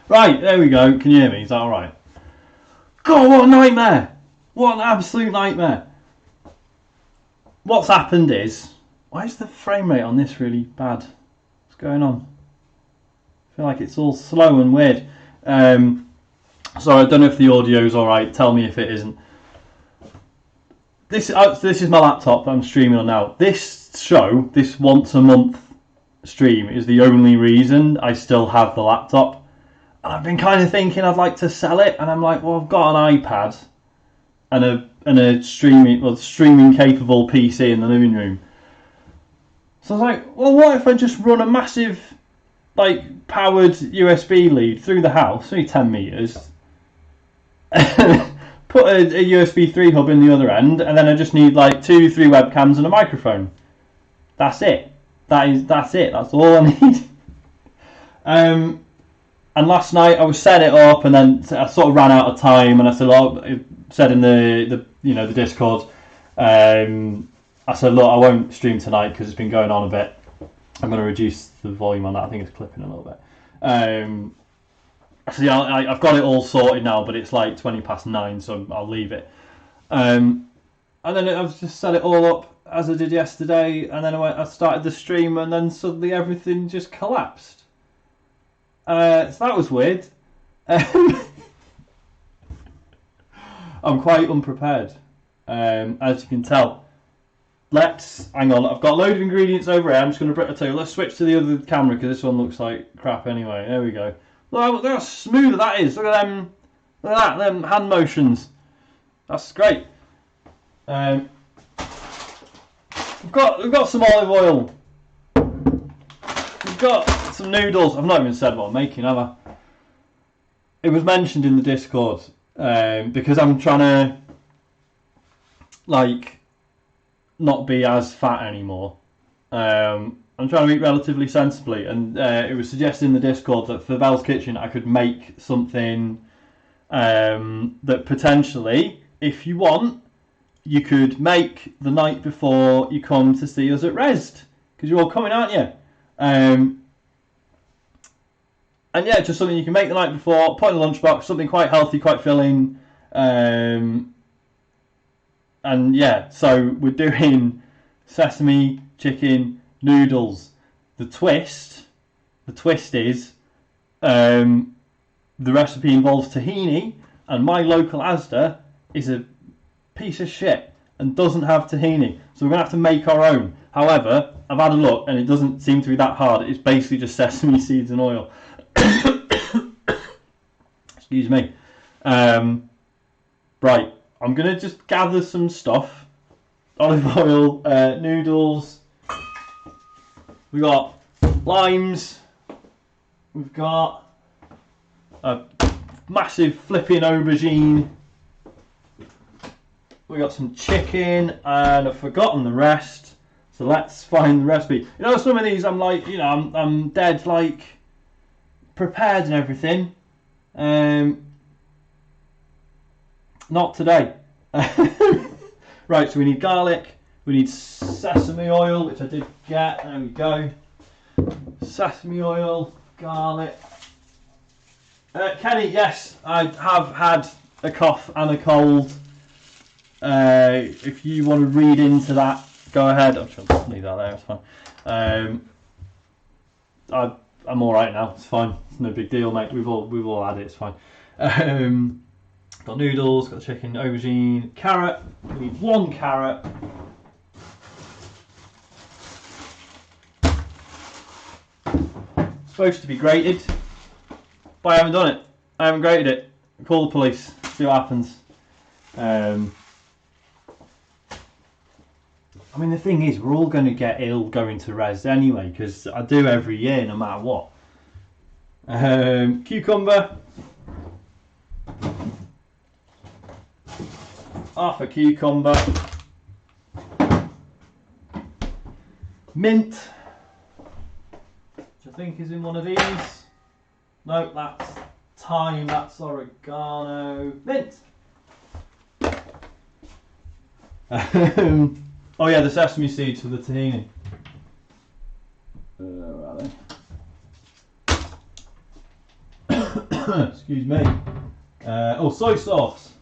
Right, there we go. Can you hear me? Is that alright? God, what a nightmare! What an absolute nightmare! What's happened is... Why is the frame rate on this really bad? What's going on? I feel like it's all slow and weird. So I don't know if the audio's alright. Tell me if it isn't. This is my laptop I'm streaming on now. This show, this once a month stream, is the only reason I still have the laptop. And I've been kind of thinking I'd like to sell it, and I'm like, well, I've got an iPad and a streaming capable PC in the living room. So I was like, well, what if I just run a massive powered USB lead through the house, only 10 meters, put a USB 3 hub in the other end, and then I just need 2-3 webcams and a microphone. That's it. That's it. That's all I need. And last night I was setting it up, and then I sort of ran out of time, and I said, I said in the Discord, I said, look, I won't stream tonight because it's been going on a bit. I'm going to reduce the volume on that. I think it's clipping a little bit. So yeah, I've got it all sorted now, but it's 9:20, so I'll leave it. And then I've just set it all up as I did yesterday, and then I started the stream, and then suddenly everything just collapsed. So that was weird. I'm quite unprepared, as you can tell. Hang on, I've got a load of ingredients over here. I'm just going to tell you, let's switch to the other camera because this one looks like crap anyway. There we go. Look how smooth that is. Look at them. Look at that, them hand motions. That's great. We've got some olive oil. We've got some noodles. I've not even said what I'm making, have I? It was mentioned in the Discord because I'm trying to not be as fat anymore. I'm trying to eat relatively sensibly, and it was suggested in the Discord that for Belle's Kitchen I could make something that potentially, if you want, you could make the night before you come to see us at Rezzed, because you're all coming, aren't you? And yeah, just something you can make the night before, put in a lunchbox, something quite healthy, quite filling. And yeah, so we're doing sesame chicken noodles. The twist is the recipe involves tahini, and my local Asda is a piece of shit and doesn't have tahini, so we're gonna have to make our own. However, I've had a look and it doesn't seem to be that hard. It's basically just sesame seeds and oil. Excuse me. Right, I'm gonna just gather some stuff. Olive oil, noodles. We got limes. We've got a massive flipping aubergine. We got some chicken, and I've forgotten the rest. So let's find the recipe. You know, some of these I'm I'm dead prepared and everything. Not today. Right, so we need garlic. We need sesame oil, which I did get. There we go. Sesame oil, garlic. Kenny, yes, I have had a cough and a cold. If you want to read into that, go ahead. I'm sure I'll leave that there, it's fine. I'm alright now, it's fine. It's no big deal, mate. We've all had it, it's fine. Got noodles, got chicken, aubergine, carrot. We need 1 carrot. It's supposed to be grated, but I haven't done it. I haven't grated it. Call the police, see what happens. I mean, the thing is, we're all going to get ill going to Rezzed anyway, because I do every year, no matter what. Cucumber. Half a cucumber. Mint, which I think is in one of these. No, that's thyme, that's oregano. Mint. Oh yeah, the sesame seeds for the tahini. Where are they? Excuse me. Oh, soy sauce.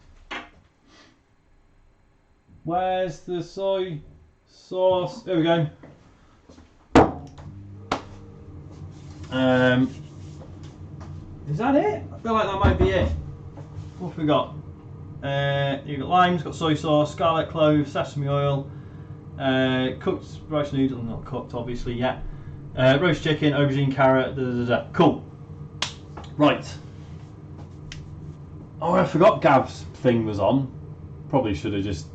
Where's the soy sauce? There we go. Is that it? I feel like that might be it. What have we got? You've got limes, got soy sauce, garlic clove, sesame oil, cooked rice noodles, not cooked obviously yet. Roast chicken, aubergine, carrot, Cool. Right. Oh, I forgot Gav's thing was on. Probably should have just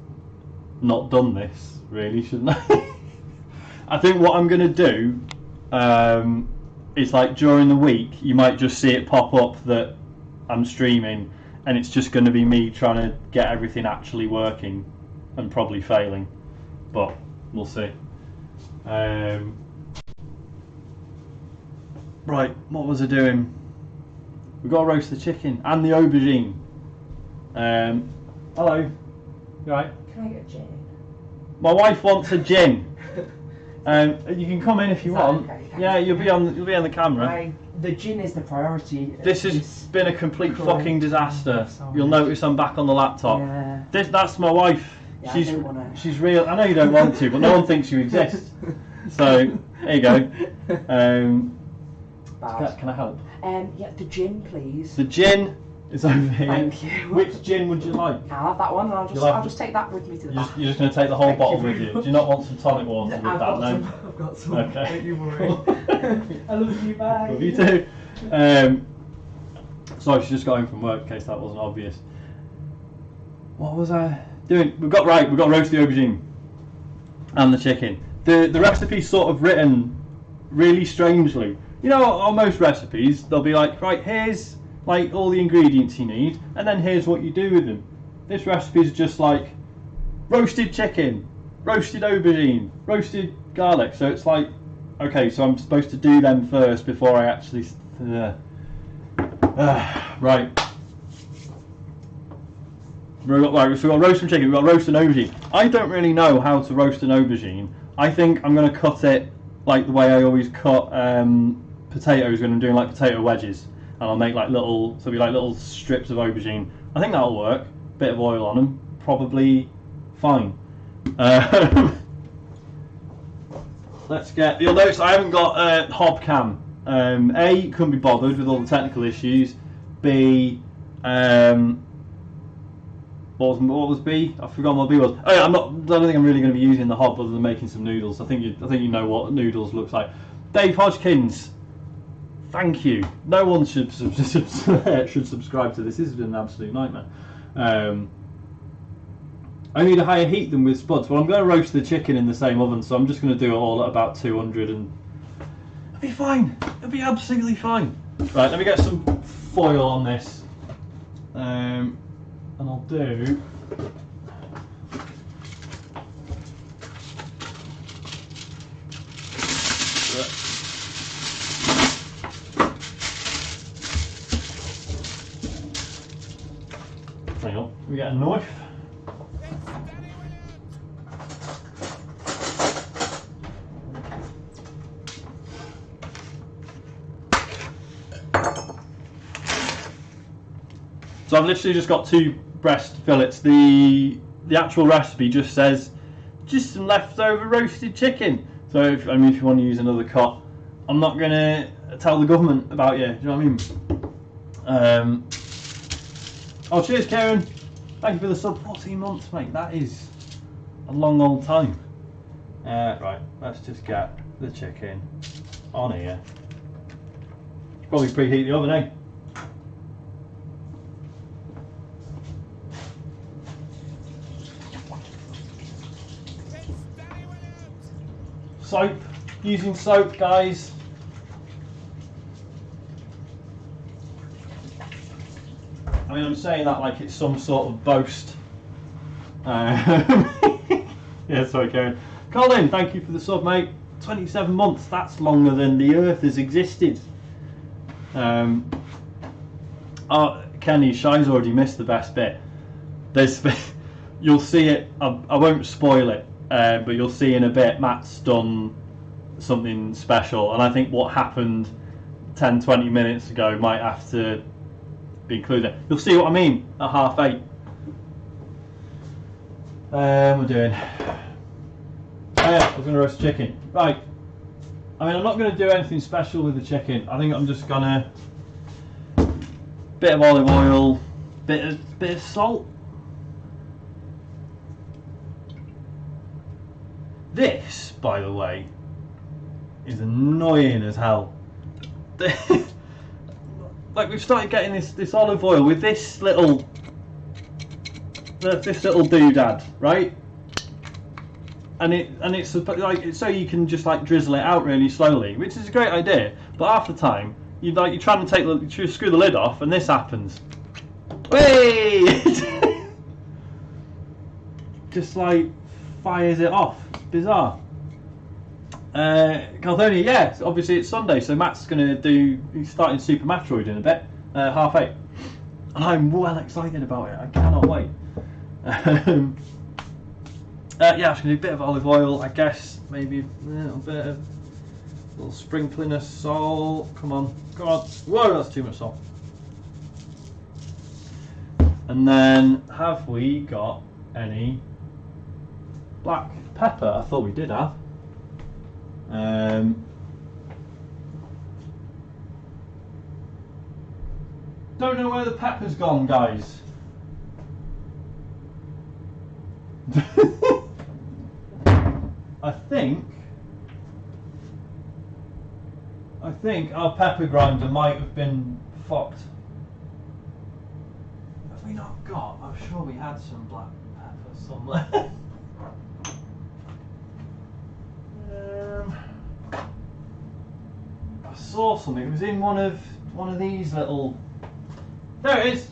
not done this, really, shouldn't I? I think what I'm going to do is, like, during the week, you might just see it pop up that I'm streaming, and it's just going to be me trying to get everything actually working and probably failing, but we'll see. Right, what was I doing? We've got to roast the chicken and the aubergine. Hello. You right? Can I get a gin? My wife wants a gin. You can come in if you want. Okay? Yeah, you'll be on the camera. The gin is the priority. This has been a complete fucking disaster. Sorry. You'll notice I'm back on the laptop. Yeah. That's my wife. Yeah, She's real. I know you don't want to, but no one thinks you exist. So there you go. Can I help? Yeah, the gin, please. The gin is over here. Thank you. Which gin would you like? I'll have that one, and I'll just take that with me to the back. You're just going to take the whole Thank bottle you with very you. much. Do you not want some tonic water with that? No. I've got some. Okay. Don't you worry. I love you. Bye. Love you too. Sorry, she just got home from work. In case that wasn't obvious. What was I doing? We've got to roast the aubergine and the chicken. The recipe's sort of written really strangely. You know, on most recipes, they'll be like, right, here's like all the ingredients you need, and then here's what you do with them. This recipe is just like roasted chicken, roasted aubergine, roasted garlic. So it's like, okay, so I'm supposed to do them first before I actually. Right. So we've got roast some chicken. We've got roast an aubergine. I don't really know how to roast an aubergine. I think I'm going to cut it like the way I always cut potatoes when I'm doing like potato wedges, and I'll make like little strips of aubergine. I think that'll work. Bit of oil on them, probably fine. Let's get. You'll notice I haven't got hob cam. A, couldn't be bothered with all the technical issues. B, what was B? I've forgotten what B was. Oh yeah, I don't think I'm really going to be using the hob other than making some noodles. I think you know what noodles looks like. Dave Hodgkins, thank you. No one should subscribe to this. This has been an absolute nightmare. I need a higher heat than with spuds. Well, I'm going to roast the chicken in the same oven, so I'm just going to do it all at about 200, and it'll be fine. It'll be absolutely fine. Right, let me get some foil on this, and I'll do. Hang on, we get a knife. So I've literally just got 2 breast fillets. The actual recipe just says just some leftover roasted chicken. So if you want to use another cut, I'm not going to tell the government about you. Do you know what I mean? Oh, cheers, Karen. Thank you for the sub. 14 months, mate. That is a long old time. Right, let's just get the chicken on here. Probably preheat the oven, eh? Soap, using soap, guys. I mean, I'm saying that like it's some sort of boast. Yeah, sorry, Karen. Colin, thank you for the sub, mate. 27 months, that's longer than the Earth has existed. Oh, Kenny, Shy's already missed the best bit. You'll see it, I won't spoil it. But you'll see in a bit Matt's done something special, and I think what happened 10-20 minutes ago might have to be included. You'll see what I mean at 8:30. We're doing. Oh yeah, I was going to roast chicken. Right. I mean, I'm not going to do anything special with the chicken. I think I'm just gonna bit of olive oil, bit of salt. This, by the way, is annoying as hell. Like, we've started getting this olive oil with this little doodad, right? And it's like, so you can just like drizzle it out really slowly, which is a great idea. But half the time, you're trying to screw the lid off, and this happens. Wait! Just like fires it off. Bizarre. Caldonia, yeah. Obviously it's Sunday, so Matt's he's starting Super Metroid in a bit, 8:30, and I'm well excited about it. I cannot wait. Yeah, I'm just gonna do a bit of olive oil, I guess. Maybe a little sprinkling of salt. Come on. Whoa, that's too much salt. And then, have we got any black pepper? I thought we did have. Don't know where the pepper's gone, guys. I think our pepper grinder might have been fucked. Have we not got? I'm sure we had some black pepper somewhere. I saw something. It was in one of these little. There it is.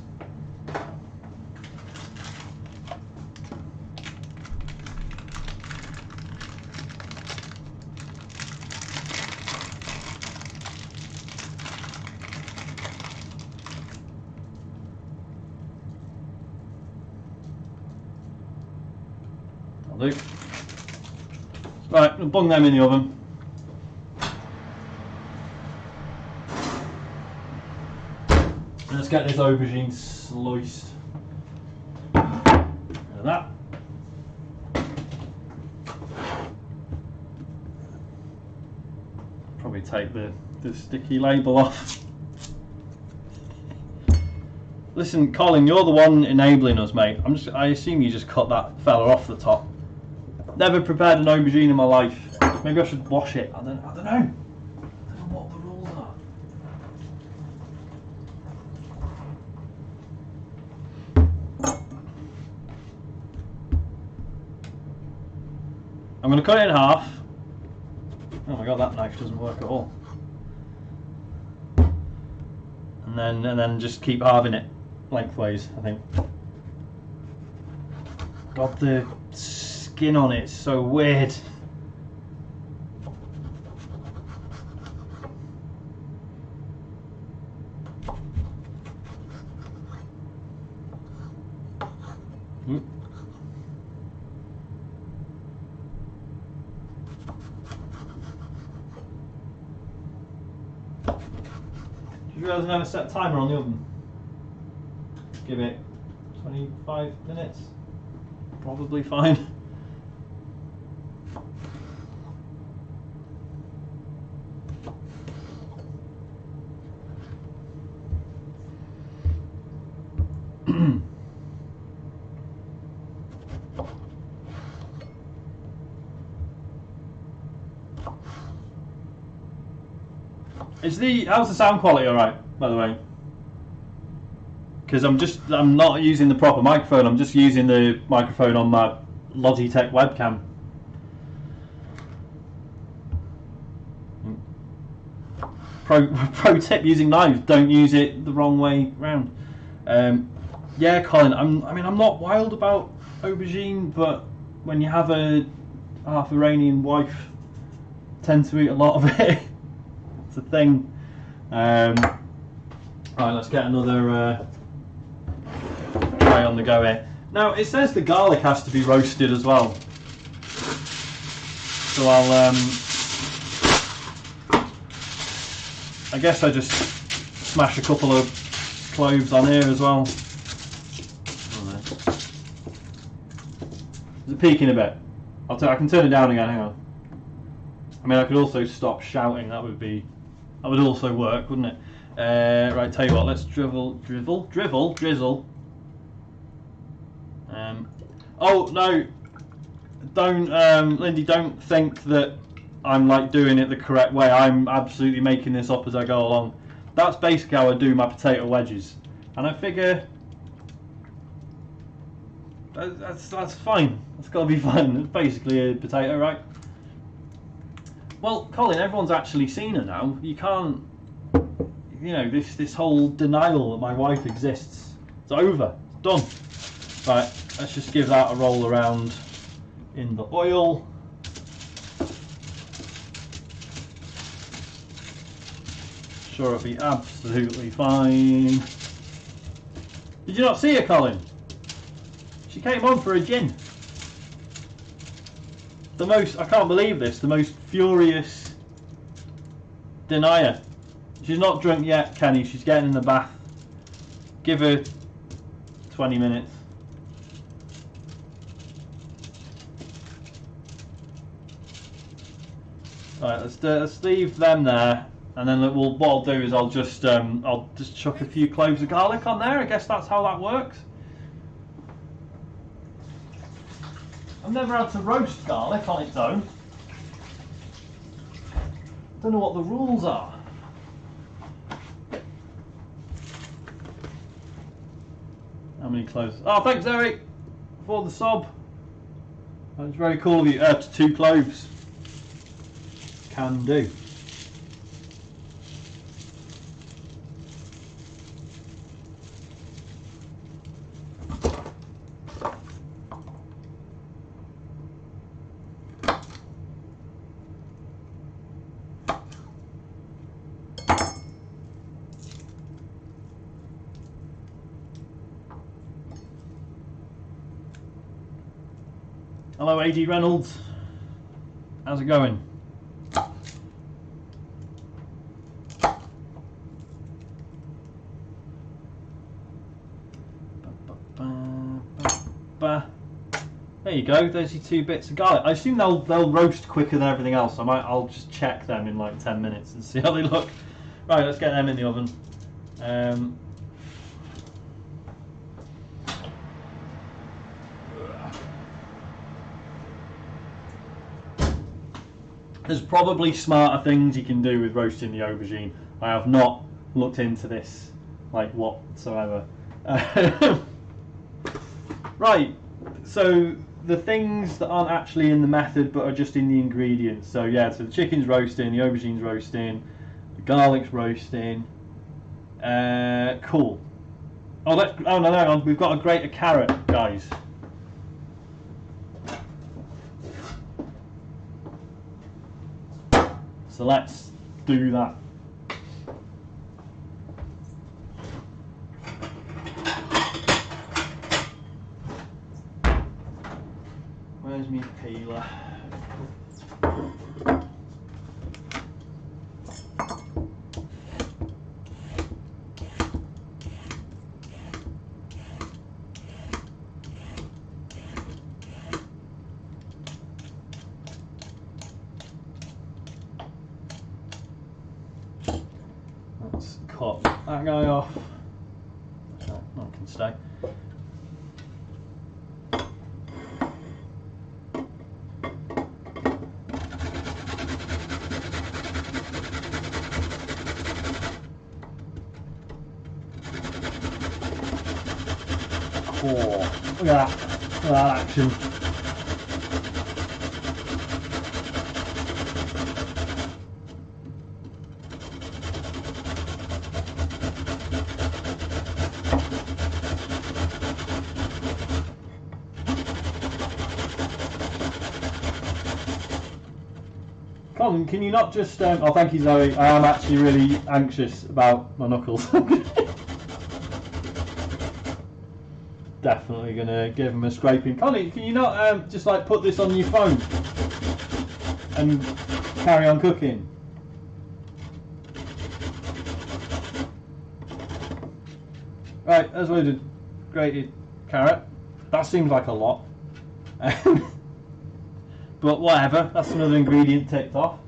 That'll do. Right, we'll bung them in the oven. Let's get this aubergine sliced. Like that. Probably take the sticky label off. Listen, Colin, you're the one enabling us, mate. I assume you just cut that fella off the top. Never prepared an aubergine in my life. Maybe I should wash it. I don't know. I don't know what the rules are. I'm going to cut it in half. Oh my god, that knife doesn't work at all. And then just keep halving it lengthways, I think. God, the skin on it is so weird. You guys never set a timer on the oven? Give it 25 minutes. Probably fine. How's the sound quality alright, by the way? Because I'm not using the proper microphone, I'm just using the microphone on my Logitech webcam. Pro tip using knives, don't use it the wrong way round. Yeah, Colin, I'm not wild about aubergine, but when you have a half Iranian wife, tend to eat a lot of it. It's a thing. Right, let's get another tray on the go here. Now it says the garlic has to be roasted as well, so I guess I just smash a couple of cloves on here as well. Is it peaking a bit? I can turn it down again. Hang on. I mean, I could also stop shouting. That would also work, wouldn't it? Right. Tell you what. Let's drizzle. Oh no! Don't, Lindy. Don't think that I'm like doing it the correct way. I'm absolutely making this up as I go along. That's basically how I do my potato wedges, and I figure that's fine. That's got to be fine. It's basically a potato, right? Well, Colin, everyone's actually seen her now. You can't, you know, this whole denial that my wife exists. It's over. It's done. Right. Let's just give that a roll around in the oil. Sure, it'll be absolutely fine. Did you not see her, Colin? She came on for a gin. I can't believe this, the most furious denier. She's not drunk yet, Kenny. She's getting in the bath. Give her 20 minutes. Right, let's leave them there, and then what I'll do is I'll just chuck a few cloves of garlic on there. I guess that's how that works. I've never had to roast garlic on its own. Don't know what the rules are. How many cloves? Oh, thanks, Eric, for the sub. That's very cool of you. 2 cloves. Can do. Hello, AD Reynolds. How's it going? There you go. There's your 2 bits of garlic. I assume they'll roast quicker than everything else. I'll just check them in like 10 minutes and see how they look. Right, let's get them in the oven. There's probably smarter things you can do with roasting the aubergine. I have not looked into this like whatsoever. Right, so the things that aren't actually in the method but are just in the ingredients. So yeah, so the chicken's roasting, the aubergine's roasting, the garlic's roasting. Cool. Oh no, hang on, we've got to grate a carrot, guys. So let's do that. Where's my peeler? Let's cut that guy off. So that can stay. Oh, look at that. Look at that action. Colin, can you not just... oh, thank you, Zoe. I am actually really anxious about my knuckles. Definitely going to give them a scraping. Colin, can you not just like put this on your phone and carry on cooking? Right, there's loaded grated carrot. That seems like a lot. But whatever, that's another ingredient ticked off.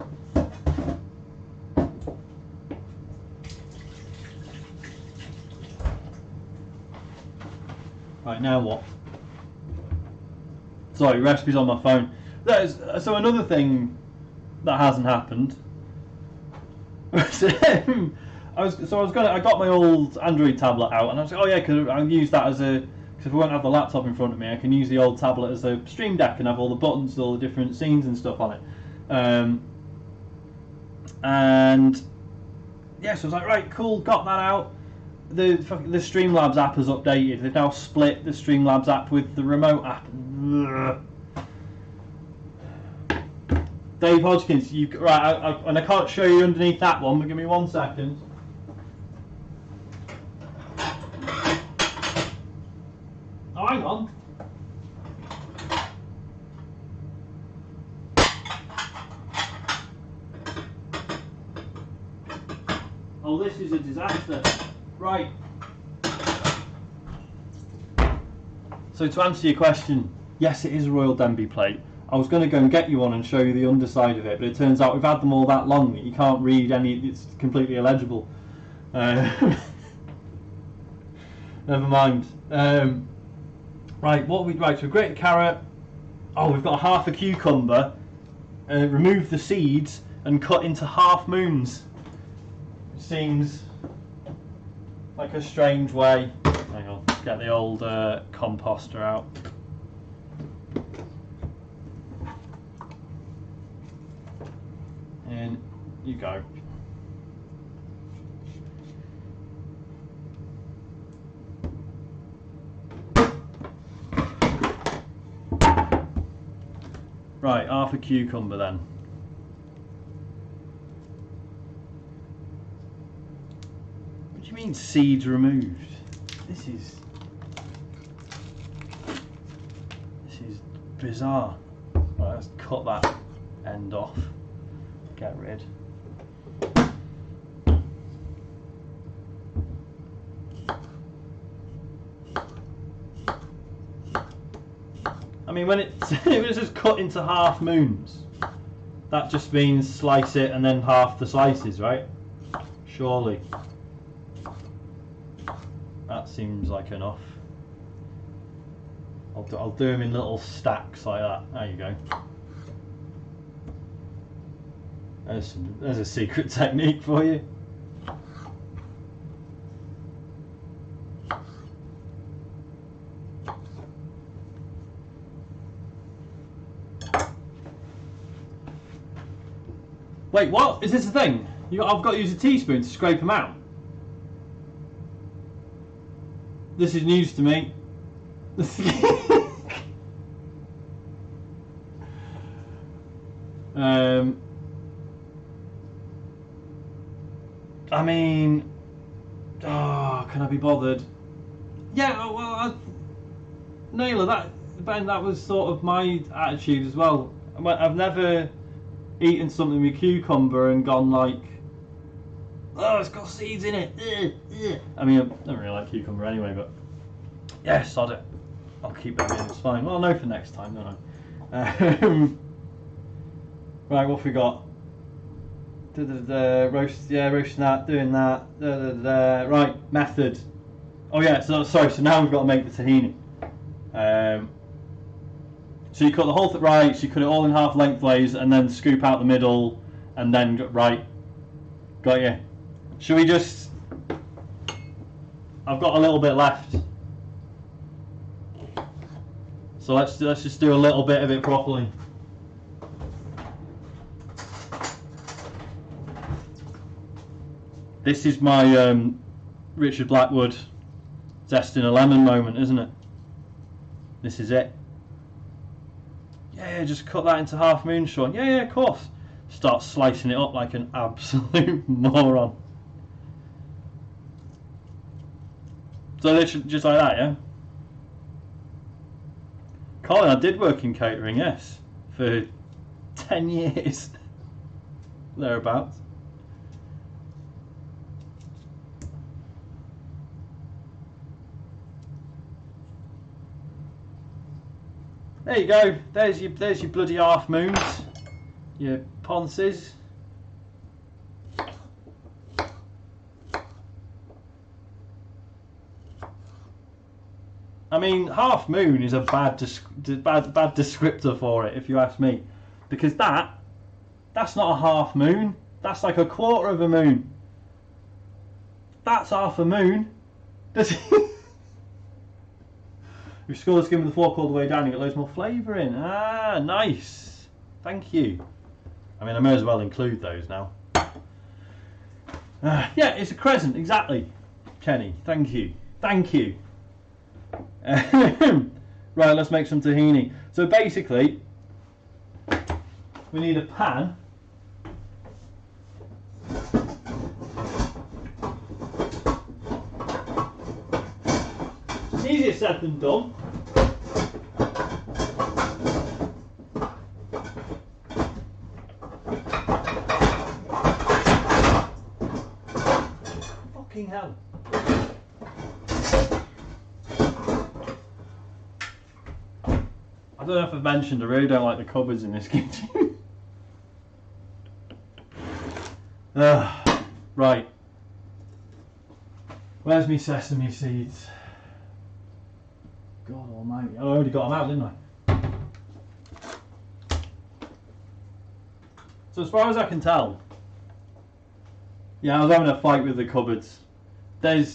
Right, now what? Sorry, recipes on my phone. So another thing that hasn't happened. I got my old Android tablet out, and I was like, oh yeah, because I'll use that as a. Because if I won't have the laptop in front of me, I can use the old tablet as a stream deck and have all the buttons, all the different scenes and stuff on it. And yeah, so I was like, right, cool, got that out. The Streamlabs app has updated. They've now split the Streamlabs app with the remote app. Dave Hodgkins, and I can't show you underneath that one, but give me 1 second. Oh, hang on. Oh, this is a disaster. Right. So to answer your question, yes, it is a Royal Denby plate. I was going to go and get you one and show you the underside of it, but it turns out we've had them all that long that you can't read any. It's completely illegible. Never mind. Right, what we so grated carrot. Oh, we've got half a cucumber. Remove the seeds and cut into half moons. Seems like a strange way. Hang on, get the old composter out. In you go. Right, half a cucumber then. What do you mean seeds removed? This is bizarre. Right, let's cut that end off. Get rid. I mean, when it was just cut into half moons, that just means slice it and then half the slices, right? Surely. That seems like enough. I'll do them in little stacks like that. There you go. There's a secret technique for you. Wait, what? Is this a thing? I've got to use a teaspoon to scrape them out? This is news to me. I mean, can I be bothered? Yeah, well, Naylor, Ben, that was sort of my attitude as well. I've never eaten something with cucumber and gone like, oh, it's got seeds in it. I mean, I don't really like cucumber anyway, but yeah, sod it. I'll keep it in, it's fine. Well, I'll know for next time, don't I? Right, what have we got? Roasting that, doing that. Right, method. Oh yeah, so now we've got to make the tahini. So you cut the whole thing, right, so you cut it all in half lengthways and then scoop out the middle and then, right, got you. Should we just, I've got a little bit left. So let's just do a little bit of it properly. This is my Richard Blackwood zesting a lemon moment, isn't it? This is it. Yeah, just cut that into half moon, Sean. Yeah, of course. Start slicing it up like an absolute moron. So literally just like that, yeah? Colin, I did work in catering, yes. For 10 years. Thereabouts. There you go. There's your bloody half moons. Your ponces. I mean, half moon is a bad descriptor for it, if you ask me, because that's not a half moon. That's like a quarter of a moon. That's half a moon. If you score the skin with the fork all the way down, you get loads more flavour in. Ah, nice. Thank you. I mean, I may as well include those now. Yeah, it's a crescent, exactly. Kenny, thank you. Thank you. Right, let's make some tahini. So basically, we need a pan. It's easier said than done. Fucking hell. I don't know if I've mentioned, I really don't like the cupboards in this kitchen. Right. Where's me sesame seeds? God almighty. I already got them out, didn't I? So as far as I can tell, yeah, I was having a fight with the cupboards. I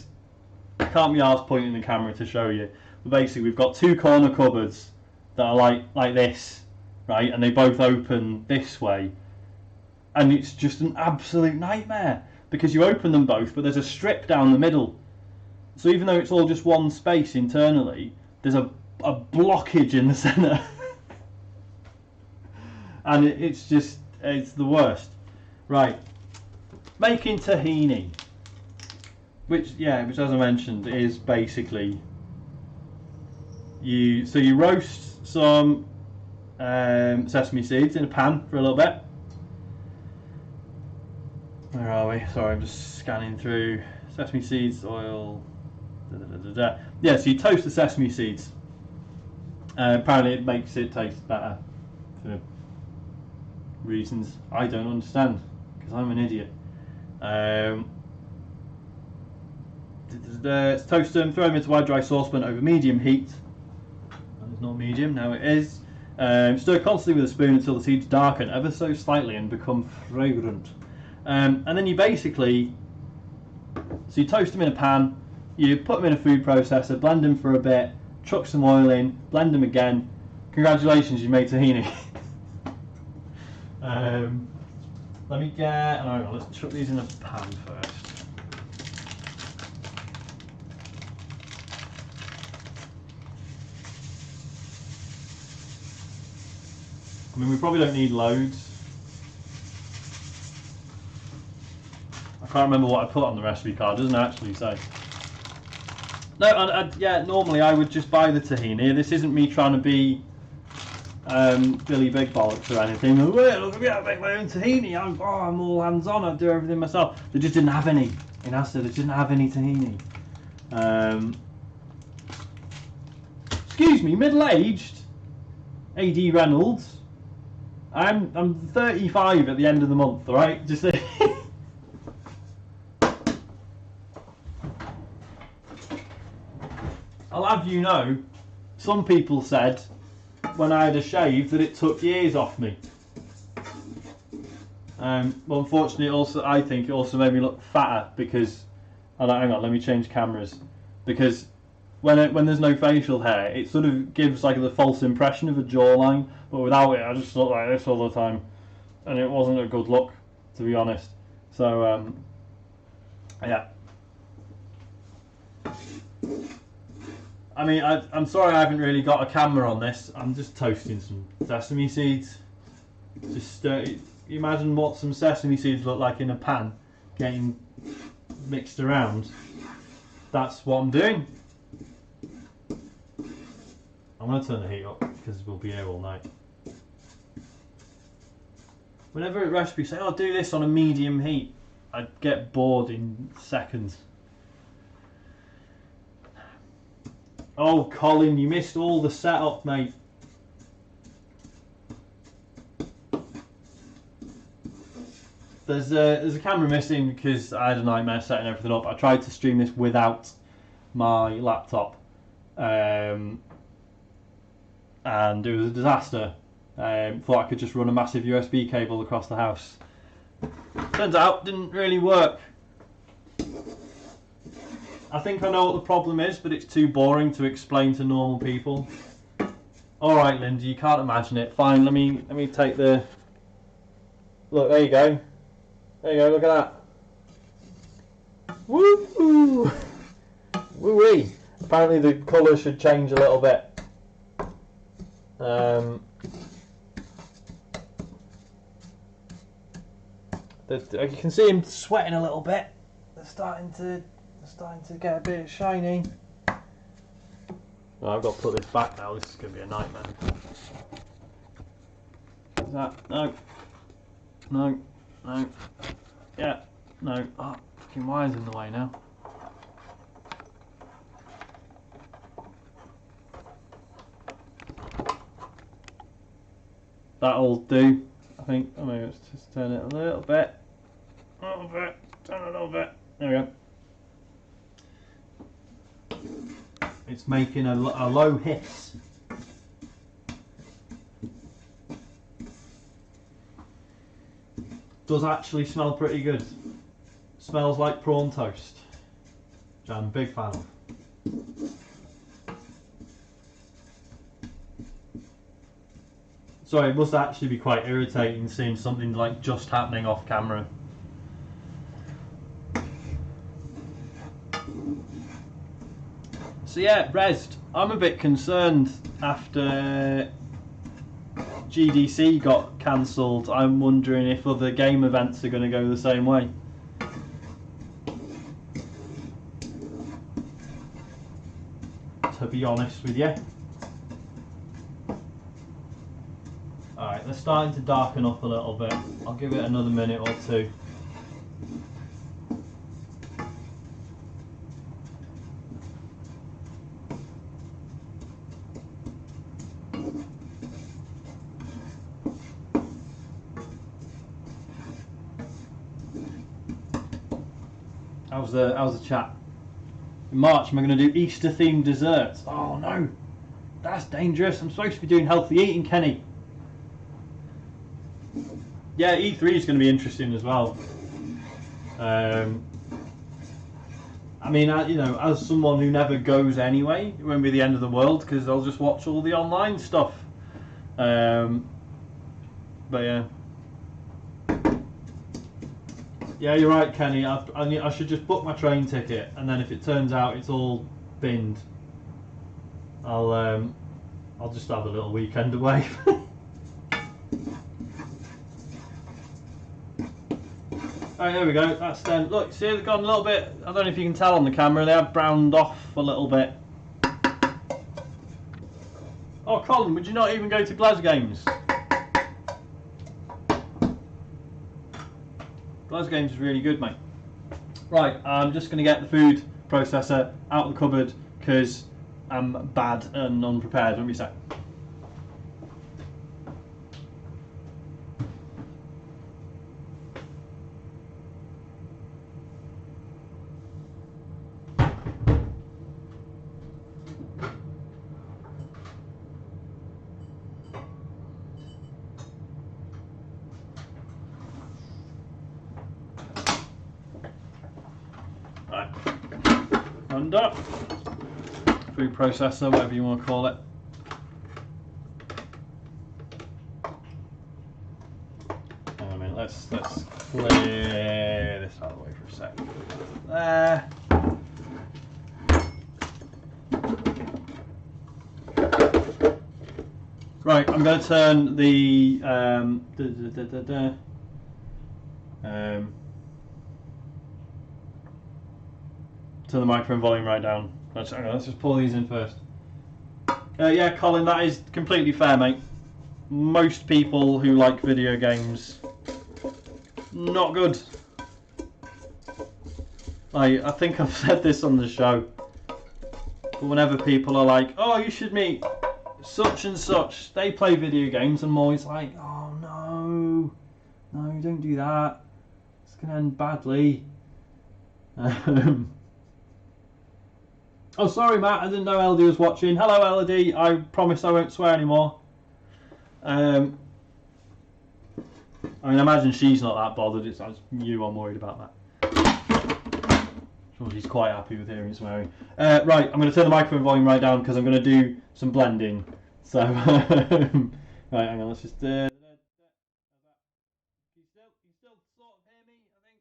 can't be arsed pointing the camera to show you, but basically we've got two corner cupboards that are like this, right, and they both open this way, and it's just an absolute nightmare because you open them both but there's a strip down the middle, so even though it's all just one space internally, there's a blockage in the centre. And it's the worst. Right, making tahini, which as I mentioned is basically you roast some sesame seeds in a pan for a little bit. Where are we? Sorry, I'm just scanning through. Sesame seeds, oil. Yeah, so you toast the sesame seeds. Apparently, it makes it taste better for reasons I don't understand because I'm an idiot. Let's toast them. Throw them into a wide dry saucepan over medium heat. It's not medium, now it is. Stir constantly with a spoon until the seeds darken ever so slightly and become fragrant. And then you basically, so you toast them in a pan, you put them in a food processor, blend them for a bit, chuck some oil in, blend them again. Congratulations, you made tahini. Let me get, let's chuck these in a pan first. I mean, we probably don't need loads. I can't remember what I put on the recipe card, doesn't it actually say? No, yeah, normally I would just buy the tahini. This isn't me trying to be Billy Big Bollocks or anything. Well, look at me, I make my own tahini. I'm all hands on, I do everything myself. They just didn't have any. In Asda, they didn't have any tahini. Excuse me, middle-aged AD Reynolds. I'm 35 at the end of the month, alright? Just I'll have you know, some people said when I had a shave that it took years off me. Well, unfortunately, I think it also made me look fatter because, hang on, let me change cameras, because when there's no facial hair, it sort of gives like the false impression of a jawline, but without it, I just look like this all the time, and it wasn't a good look, to be honest. So, yeah. I mean, I'm sorry I haven't really got a camera on this. I'm just toasting some sesame seeds. Just imagine what some sesame seeds look like in a pan, getting mixed around. That's what I'm doing. I'm going to turn the heat up because we'll be here all night. Whenever a recipe say, "Oh, do this on a medium heat," I'd get bored in seconds. Oh, Colin, you missed all the setup, mate. There's a camera missing because I had a nightmare setting everything up. I tried to stream this without my laptop, and it was a disaster. Thought I could just run a massive USB cable across the house. Turns out, didn't really work. I think I know what the problem is, but it's too boring to explain to normal people. Alright, Linda, you can't imagine it. Fine, let me take the... Look, there you go. There you go, look at that. Woo! Woo-wee! Apparently the colour should change a little bit. You can see him sweating a little bit. They're starting to get a bit shiny. Well, I've got to put this back now. This is going to be a nightmare. Is that no? Yeah, no. Oh, fucking wire's in the way now. That'll do. I think. Oh, maybe let's just turn it a little bit. Turn it a little bit. There we go. It's making a low hiss. Does actually smell pretty good. Smells like prawn toast, which I'm a big fan of. Sorry, it must actually be quite irritating seeing something like just happening off camera. So yeah, Rezzed. I'm a bit concerned after GDC got cancelled. I'm wondering if other game events are going to go the same way. To be honest with you. Alright, they're starting to darken up a little bit. I'll give it another minute or two. How's the chat? In March, am I going to do Easter themed desserts? Oh no, that's dangerous. I'm supposed to be doing healthy eating, Kenny. Yeah, E3 is going to be interesting as well. I mean, you know, as someone who never goes anyway, it won't be the end of the world because I'll just watch all the online stuff. But yeah. Yeah, you're right, Kenny. I should just book my train ticket, and then if it turns out it's all binned, I'll just have a little weekend away. Alright, there we go. That's done. Look, see, they've gone a little bit. I don't know if you can tell on the camera. They have browned off a little bit. Oh, Colin, would you not even go to Glasgow Games? Glasgow Games is really good, mate. Right, I'm just going to get the food processor out of the cupboard because I'm bad and unprepared. Let me say. Right, under food processor, whatever you want to call it. Hang on a minute, let's clear this out of the way for a sec. There. Right, I'm going to turn the turn the microphone volume right down. Let's just pull these in first. Yeah, Colin, that is completely fair, mate. Most people who like video games, not good. I think I've said this on the show, but whenever people are like, oh, you should meet such and such, they play video games, and I'm always like, oh no, don't do that. It's going to end badly. Oh, sorry, Matt. I didn't know Elodie was watching. Hello, Elodie. I promise I won't swear anymore. I mean, I imagine she's not that bothered. It's you I'm worried about that. Sure, she's quite happy with hearing swearing. Right, I'm going to turn the microphone volume right down because I'm going to do some blending. So, right, hang on. Let's just. Can you still sort of hear me? I think.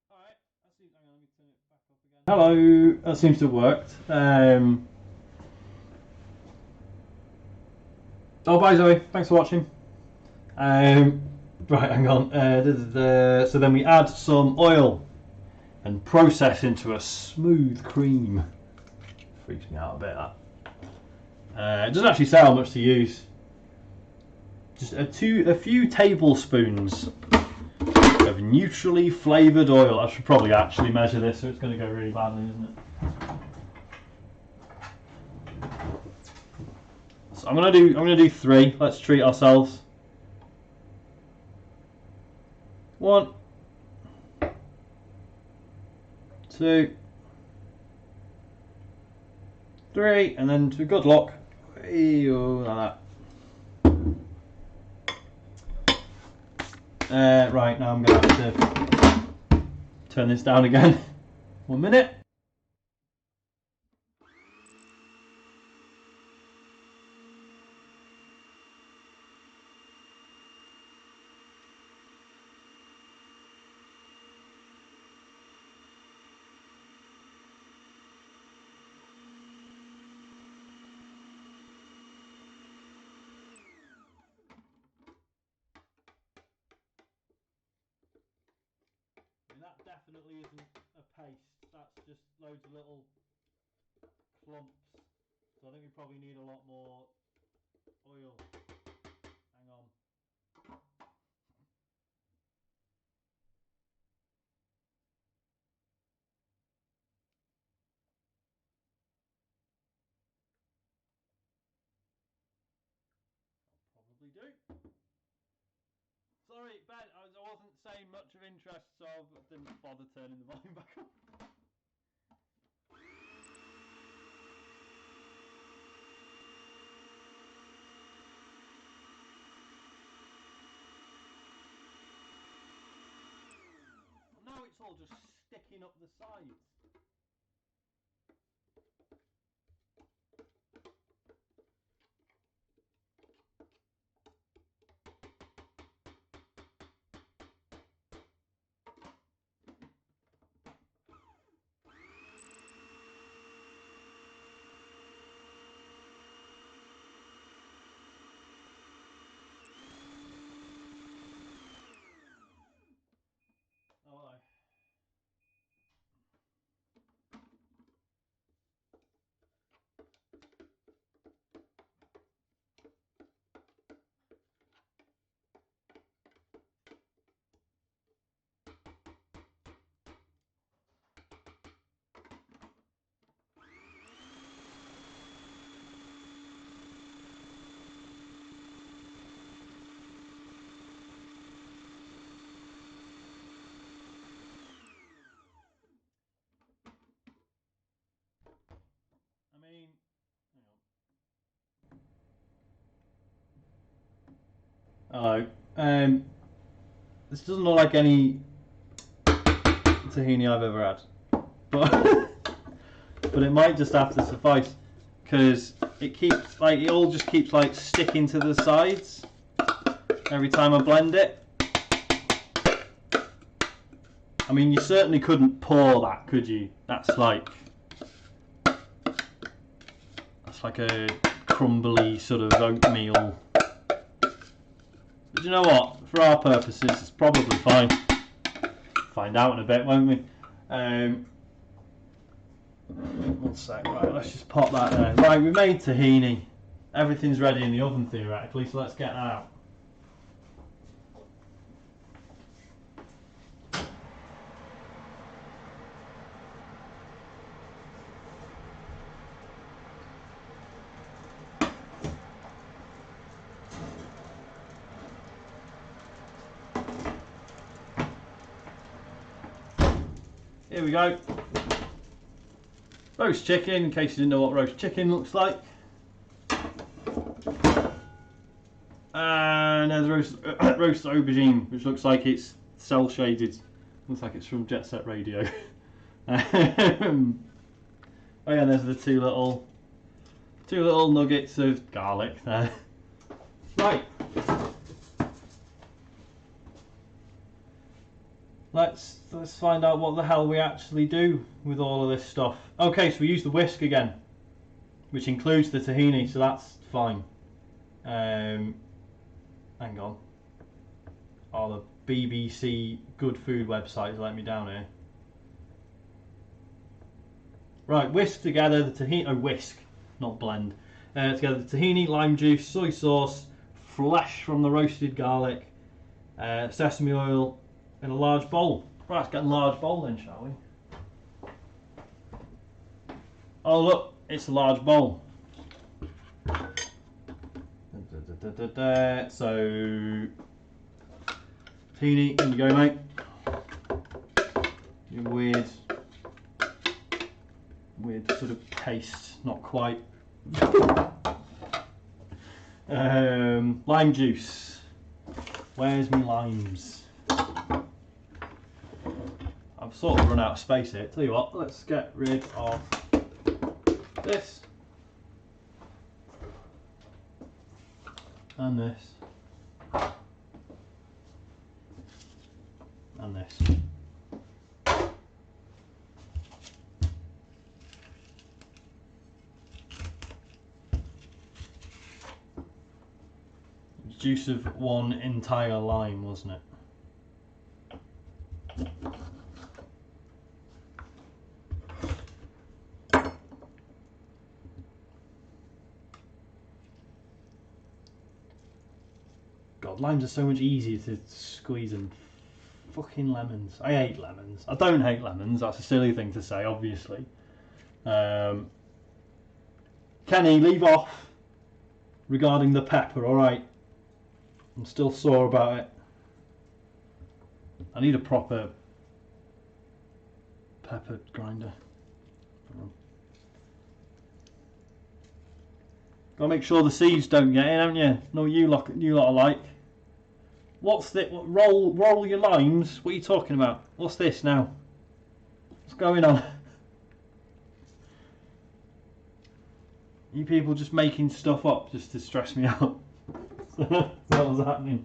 Alright, hang on, let me turn it back up again. Hello, that seems to have worked. Oh, bye Zoe, thanks for watching. Right, hang on. So then we add some oil and process into a smooth cream. Freaks me out a bit, that. It doesn't actually say how much to use. Just a few tablespoons of neutrally flavoured oil. I should probably actually measure this, so it's going to go really badly, isn't it? So I'm going to do 3. Let's treat ourselves. 1, 2, 3, and then to good luck. Like that. Right, now I'm going to have to turn this down again. 1 minute. That definitely isn't a paste, that's just loads of little clumps. So I think we probably need a lot more oil. Hang on. I'll probably do. Sorry, Ben, I wasn't saying much of interest, so I didn't bother turning the volume back up. Now it's all just sticking up the sides. Oh, I mean, hello. This doesn't look like any tahini I've ever had, but but it might just have to suffice because it all just keeps like sticking to the sides every time I blend it. I mean, you certainly couldn't pour that, could you? That's like a crumbly sort of oatmeal. But you know what? For our purposes, it's probably fine. Find out in a bit, won't we? One sec. Right, let's just pop that there. Right, we made tahini. Everything's ready in the oven theoretically, so let's get that out. Here we go. Roast chicken, in case you didn't know what roast chicken looks like. And there's roast aubergine, which looks like it's cell shaded. Looks like it's from Jet Set Radio. Oh yeah, there's the two little nuggets of garlic there. Right. Let's find out what the hell we actually do with all of this stuff. Okay, so we use the whisk again, which includes the tahini, so that's fine. Hang on. Oh, the BBC Good Food website has let me down here. Right, whisk together the tahini. Oh, whisk, not blend. Together the tahini, lime juice, soy sauce, flesh from the roasted garlic, sesame oil in a large bowl. Right, let's get a large bowl then, shall we? Oh look, it's a large bowl. So, tahini, in you go, mate. Your weird sort of taste, not quite. Lime juice. Where's my limes? I've sort of run out of space here. Tell you what, let's get rid of this and this and this. Juice of one entire lime, wasn't it? God, limes are so much easier to squeeze than fucking lemons. I hate lemons. I don't hate lemons, that's a silly thing to say, obviously. Kenny, leave off regarding the pepper, alright? I'm still sore about it. I need a proper pepper grinder. Gotta make sure the seeds don't get in, haven't you? No, you lot are like. What's this? Roll your limes? What are you talking about? What's this now? What's going on? You people just making stuff up just to stress me out. What was happening?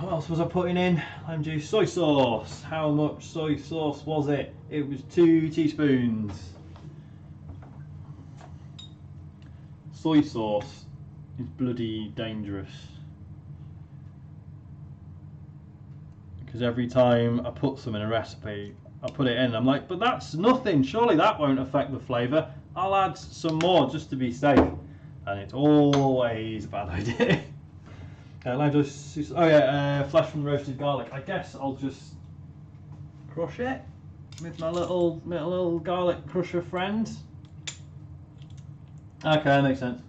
What else was I putting in? Lime juice, soy sauce. How much soy sauce was it? It was 2 teaspoons. Soy sauce is bloody dangerous. Because every time I put some in a recipe, I put it in, I'm like, but that's nothing, surely that won't affect the flavour. I'll add some more just to be safe. And it's always a bad idea. Lime juice, oh yeah, flesh from the roasted garlic. I guess I'll just crush it with my little garlic crusher friend. Okay, that makes sense.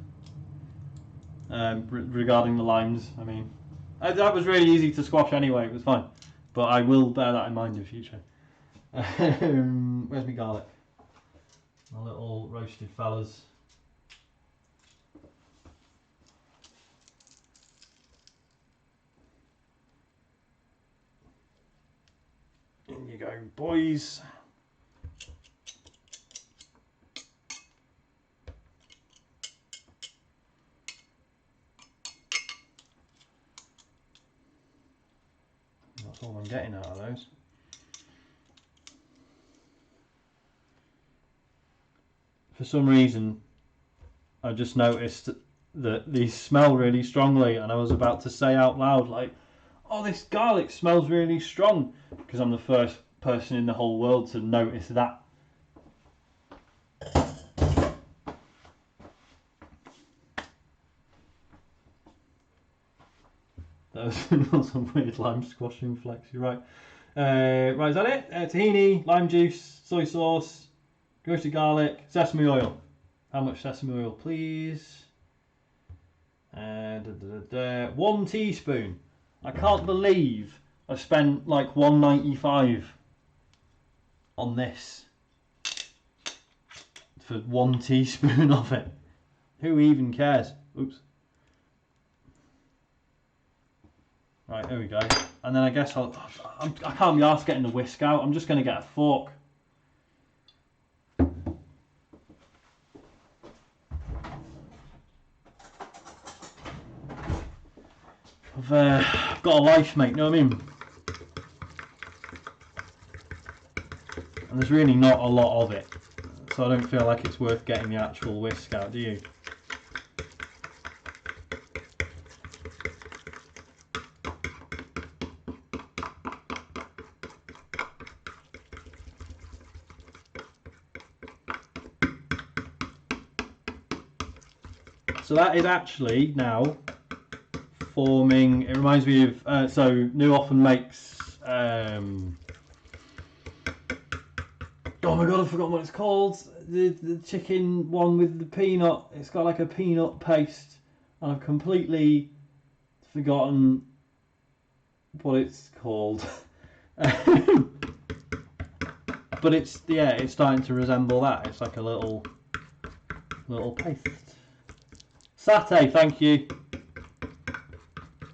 Regarding the limes, I mean, that was really easy to squash anyway, it was fine. But I will bear that in mind in future. Where's my garlic? My little roasted fellas. In you go, boys. That's all I'm getting out of those. For some reason, I just noticed that these smell really strongly, and I was about to say out loud, like, oh, this garlic smells really strong, because I'm the first person in the whole world to notice that. That was some weird lime squashing flex, you're right. Right, is that it? Tahini, lime juice, soy sauce, roasted garlic, sesame oil. How much sesame oil, please? 1 teaspoon. I can't believe I spent like $1.95 on this for 1 teaspoon of it. Who even cares? Oops. Right, there we go. And then I guess I can't be arsed getting the whisk out. I'm just going to get a fork. I've got a life, mate, you know what I mean? And there's really not a lot of it, so I don't feel like it's worth getting the actual whisk out, do you? So that is actually now forming. It reminds me of so New often makes oh my god, I've forgotten what it's called, the chicken one with the peanut. It's got like a peanut paste, and I've completely forgotten what it's called. But it's, yeah, it's starting to resemble that. It's like a little paste. Satay, thank you.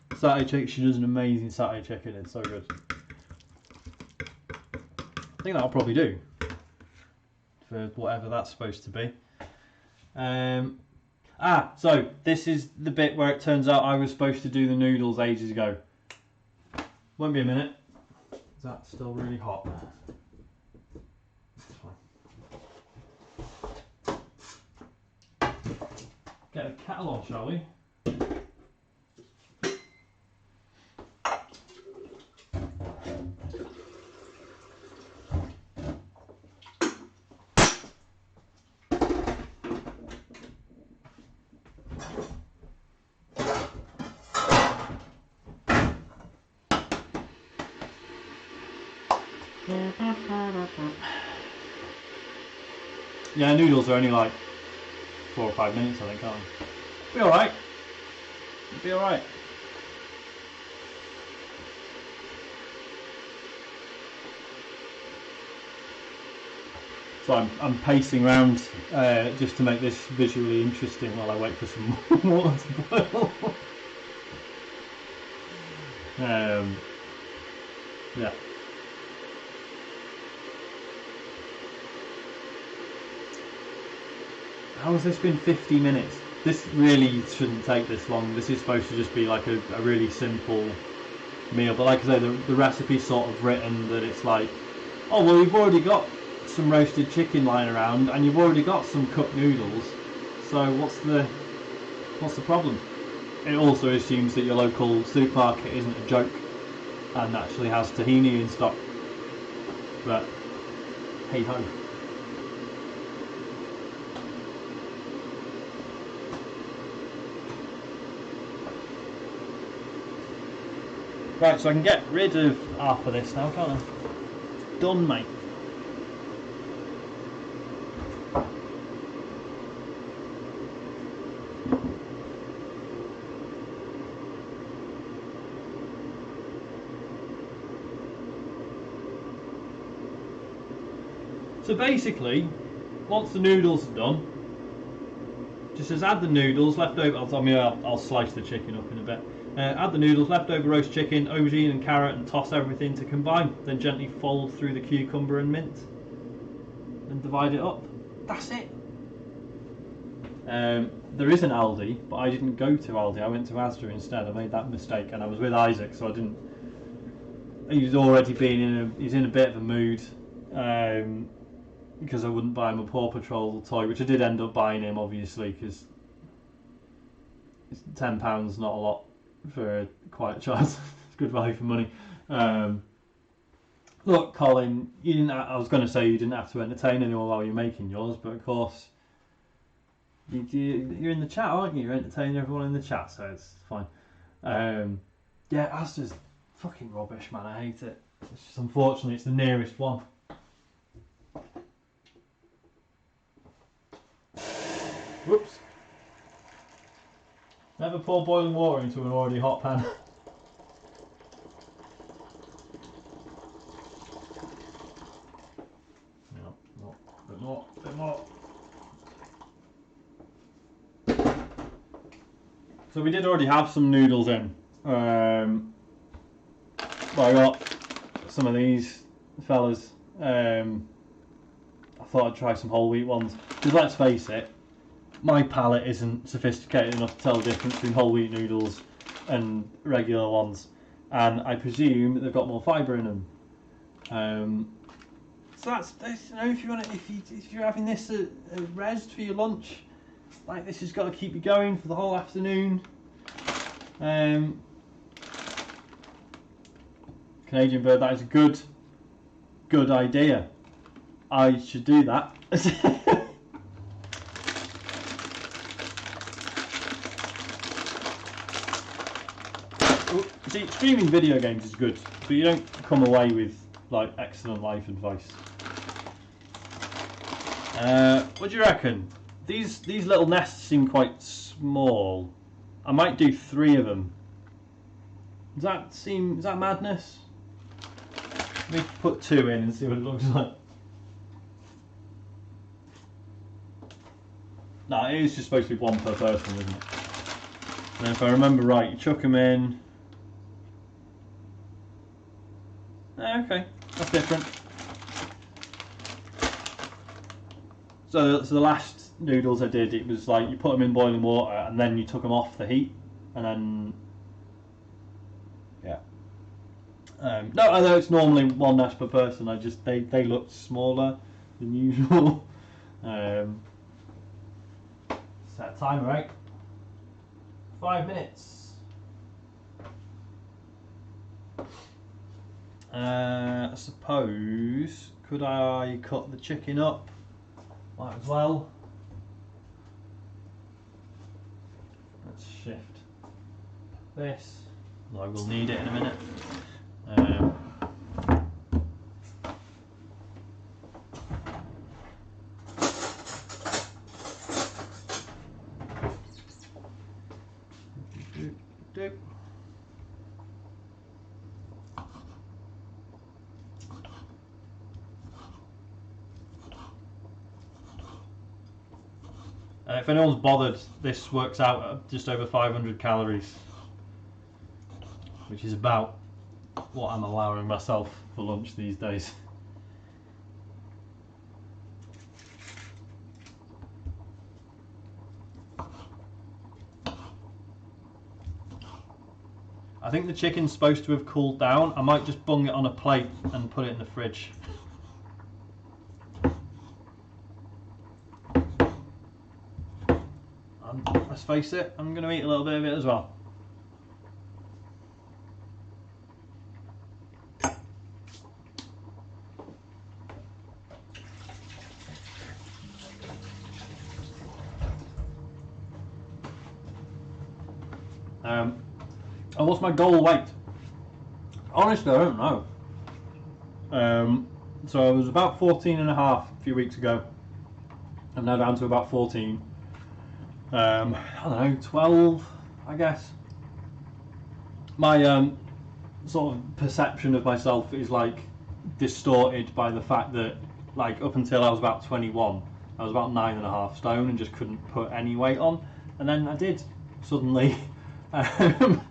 Satay chicken. She does an amazing satay chicken. It's so good. I think that'll probably do for whatever that's supposed to be. So this is the bit where it turns out I was supposed to do the noodles ages ago. Won't be a minute. Is that still really hot? That's fine. Get a kettle on, shall we? Yeah, noodles are only like 4 or 5 minutes, I think, aren't they? Be alright. Be alright. So I'm pacing around just to make this visually interesting while I wait for some water to boil. Yeah. How has this been 50 minutes? This really shouldn't take this long. This is supposed to just be like a really simple meal. But like I say, the recipe's sort of written that it's like, oh well, you've already got some roasted chicken lying around and you've already got some cooked noodles. So what's the problem? It also assumes that your local supermarket isn't a joke and actually has tahini in stock. But hey ho. Right, so I can get rid of half of this now, can't I? Done, mate. So basically, once the noodles are done, just says add the noodles, leftover. I'll slice the chicken up in a bit. Add the noodles, leftover roast chicken, aubergine and carrot, and toss everything to combine. Then gently fold through the cucumber and mint, and divide it up. That's it. There is an Aldi, but I didn't go to Aldi. I went to Asda instead. I made that mistake, and I was with Isaac, so I didn't he's already been he's in a bit of a mood, because I wouldn't buy him a Paw Patrol toy, which I did end up buying him, obviously, because it's £10 not a lot for a quiet child. It's good value for money. Look, Colin, you didn't. I was going to say you didn't have to entertain anyone while you're making yours, but of course, you're in the chat, aren't you? You're entertaining everyone in the chat, so it's fine. Yeah, that's just fucking rubbish, man. I hate it. It's just, unfortunately, it's the nearest one. Whoops. Never pour boiling water into an already hot pan. No, no, bit more, bit more. So we did already have some noodles in. But I got some of these fellas. I thought I'd try some whole wheat ones. Because let's face it, my palate isn't sophisticated enough to tell the difference between whole wheat noodles and regular ones, and I presume they've got more fibre in them. So that's you know, if you're having this at Rezzed for your lunch, like, this has got to keep you going for the whole afternoon. Canadian bird, that is a good idea. I should do that. See, streaming video games is good, but you don't come away with like excellent life advice. What do you reckon? These little nests seem quite small. I might do 3 of them. Is that madness? Let me put 2 in and see what it looks like. No, it is just supposed to be 1 per person, isn't it? And if I remember right, you chuck them in. Okay, that's different. So the last noodles I did, it was like you put them in boiling water and then you took them off the heat, and then yeah. No, I know it's normally 1 nest per person. I just they looked smaller than usual. Set timer, right? 5 minutes. I suppose, could I cut the chicken up? Might as well. Let's shift this. I will need it in a minute. If anyone's bothered, this works out at just over 500 calories, which is about what I'm allowing myself for lunch these days. I think the chicken's supposed to have cooled down. I might just bung it on a plate and put it in the fridge. Let's face it, I'm going to eat a little bit of it as well. And what's my goal weight? Honestly, I don't know. So I was about 14.5 a few weeks ago. I'm now down to about 14. I don't know, 12, I guess. My sort of perception of myself is like distorted by the fact that, like, up until I was about 21, I was about 9.5 stone and just couldn't put any weight on, and then I did suddenly. And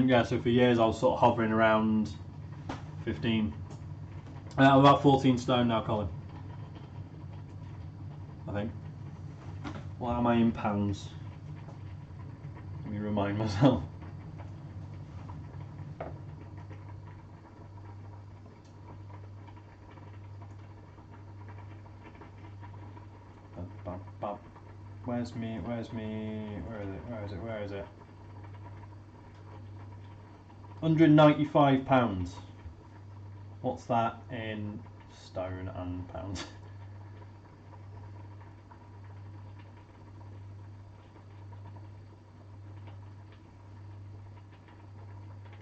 yeah, so for years I was sort of hovering around 15. I'm about 14 stone now, Colin. I think. What am I in pounds? Let me remind myself. Where's me? Where is it? £195. What's that in stone and pounds?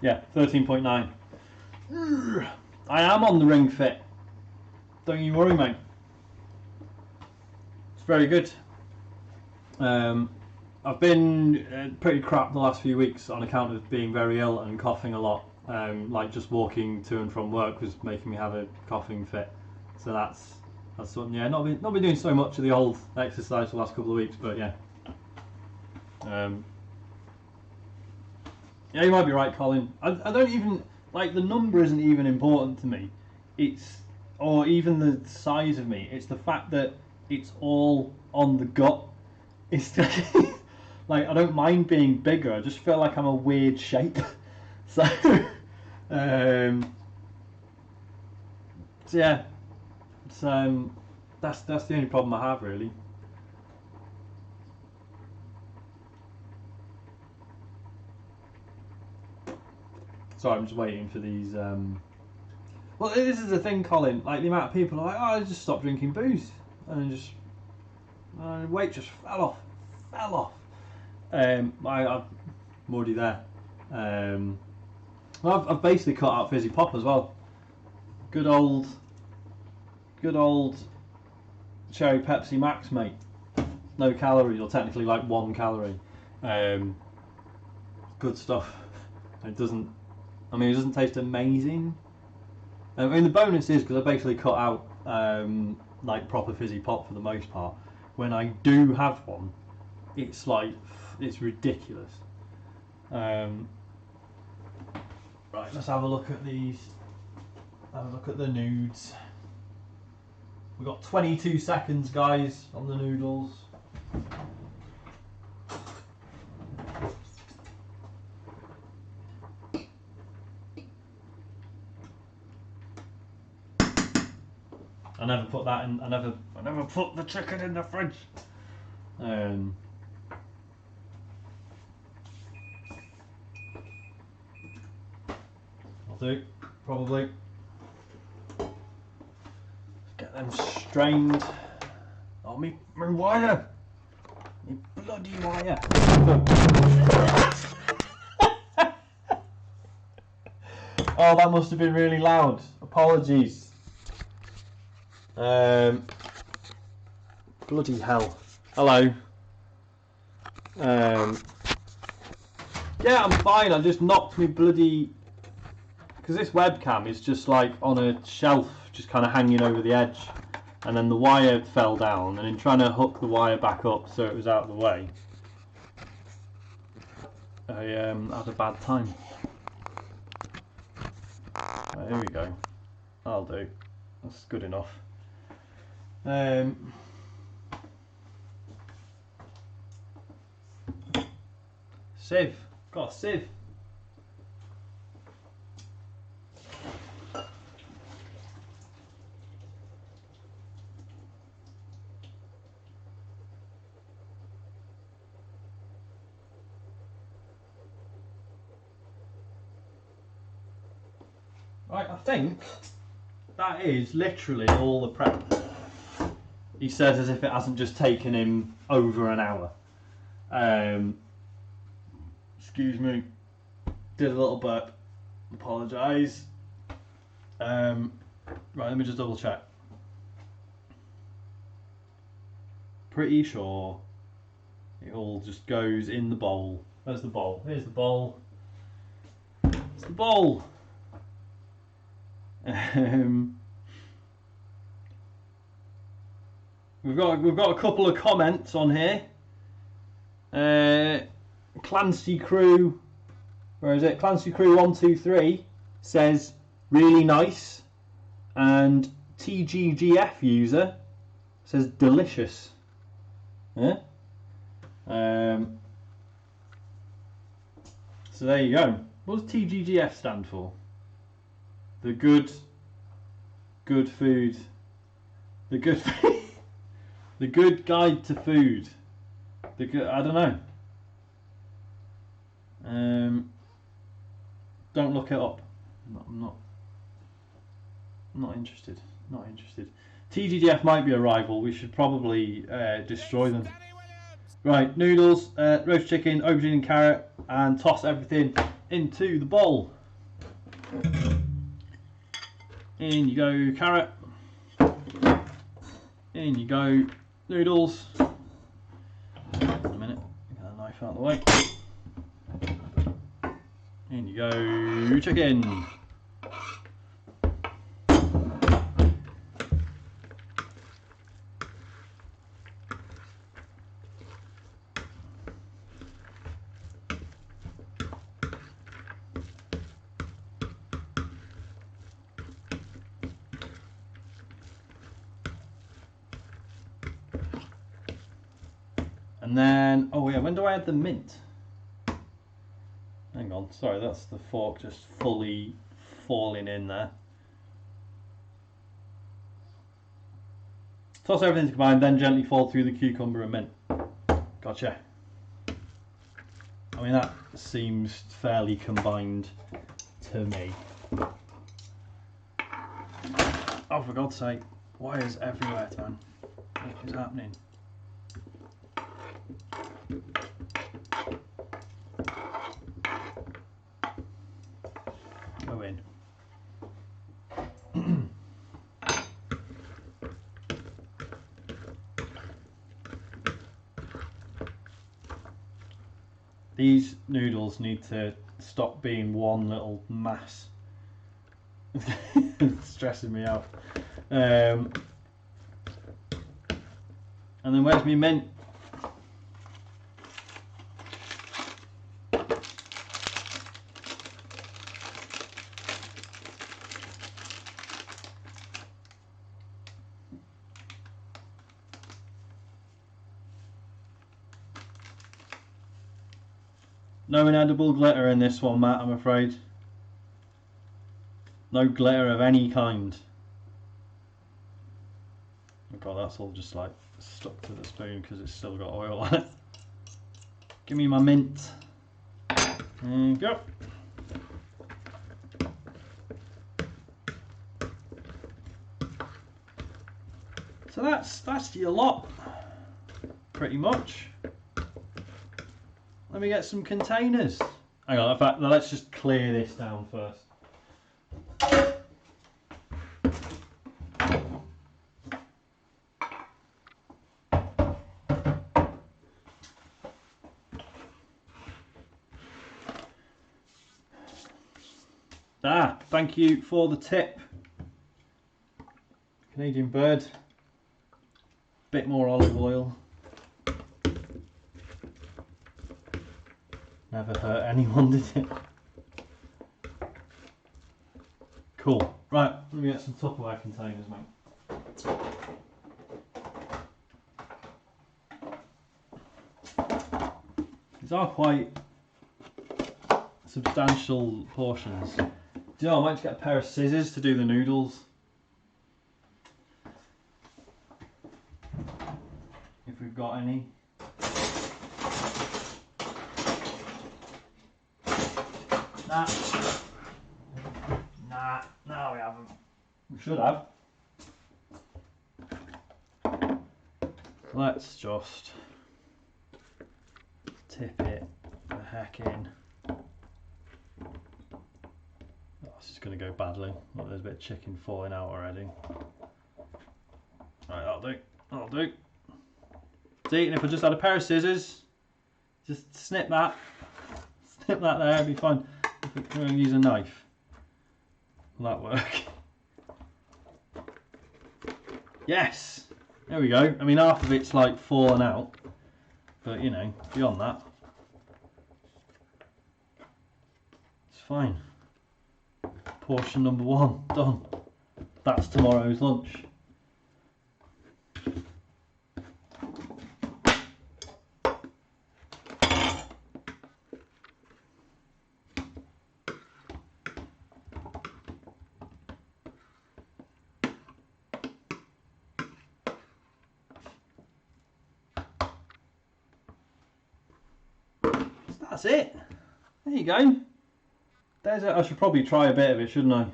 Yeah, 13.9. I am on the Ring Fit. Don't you worry, mate. It's very good. I've been pretty crap the last few weeks on account of being very ill and coughing a lot. Like just walking to and from work was making me have a coughing fit. So that's something. Yeah, not been doing so much of the old exercise for the last couple of weeks, but yeah. Yeah, you might be right, Colin. I don't even like the number isn't even important to me. Or even the size of me. It's the fact that it's all on the gut. It's like I don't mind being bigger. I just feel like I'm a weird shape. So, yeah. So that's the only problem I have really. Sorry, I'm just waiting for these. Well, this is the thing, Colin. Like the amount of people are like, "Oh, I just stopped drinking booze," and just weight just fell off. I'm already there. Well, I've basically cut out fizzy pop as well. Good old cherry Pepsi Max, mate. No calories, or technically like 1 calorie. Good stuff. It doesn't taste amazing. I mean, the bonus is because I basically cut out like proper fizzy pop for the most part. When I do have one, it's ridiculous. Right, let's have a look at these. Have a look at the nudes. We've got 22 seconds, guys, on the noodles. I never put that in. I never put the chicken in the fridge. I'll do probably. Get them strained. Oh, me wire! Me bloody wire! Oh, that must have been really loud. Apologies. Bloody hell. Hello. Yeah, I'm fine. I just knocked me bloody. Because this webcam is just like on a shelf, just kind of hanging over the edge. And then the wire fell down, and in trying to hook the wire back up so it was out of the way, I had a bad time. Right, here we go. That'll do. That's good enough. Sieve. Got a sieve. Right, I think that is literally all the prep. He says as if it hasn't just taken him over an hour. Excuse me. Did a little burp. Apologise. Right, let me just double check. Pretty sure it all just goes in the bowl. Where's the bowl? Here's the bowl. It's the bowl. We've got a couple of comments on here. Clancy Crew, where is it? Clancy Crew 123 says really nice, and TGGF user says delicious. Yeah. So there you go. What does TGGF stand for? The good food. The good the good guide to food. I don't know. Don't look it up. I'm not interested. Not interested. TGGF might be a rival. We should probably destroy them. Right, noodles, roast chicken, aubergine and carrot, and toss everything into the bowl. In you go, carrot. In you go, noodles. A minute, get that knife out of the way. In you go, chicken. And then, oh yeah, when do I add the mint? Hang on, sorry, that's the fork just fully falling in there. Toss everything combined, then gently fold through the cucumber and mint. Gotcha. I mean, that seems fairly combined to me. Oh, for God's sake, wires everywhere, man. What is happening? Go in. These noodles need to stop being one little mass. It's stressing me out. And then where's my mint? No inedible glitter in this one, Matt, I'm afraid. No glitter of any kind. Oh god, that's all just like stuck to the spoon because it's still got oil on it. Give me my mint. There you go. So that's your lot, pretty much. Let me get some containers. Hang on, in fact, let's just clear this down first. Thank you for the tip. Canadian bird. Bit more olive oil. Never hurt anyone, did it? Cool. Right, let me get some Tupperware containers, mate. These are quite substantial portions. Do you know, I might just get a pair of scissors to do the noodles. If we've got any. Nah, we haven't. We should have. Let's just tip it the heck in. Oh, this is going to go badly. Look, there's a bit of chicken falling out already. Right, that'll do. That'll do. See, and if I just had a pair of scissors, just snip that there, it'd be fine. If we're going to use a knife, will that work? Yes! There we go. I mean, half of it's like fallen out, but you know, beyond that, it's fine. Portion number 1 done. That's tomorrow's lunch. that's it. There you go. There's it. I should probably try a bit of it, shouldn't I?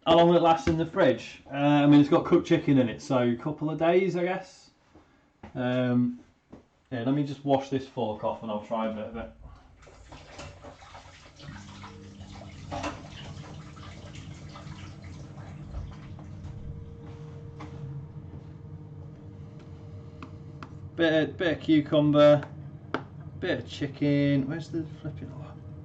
How long will it last in the fridge? I mean, it's got cooked chicken in it, so a couple of days, I guess. Yeah, let me just wash this fork off and I'll try a bit of it. Bit of cucumber, bit of chicken. Where's the flipping?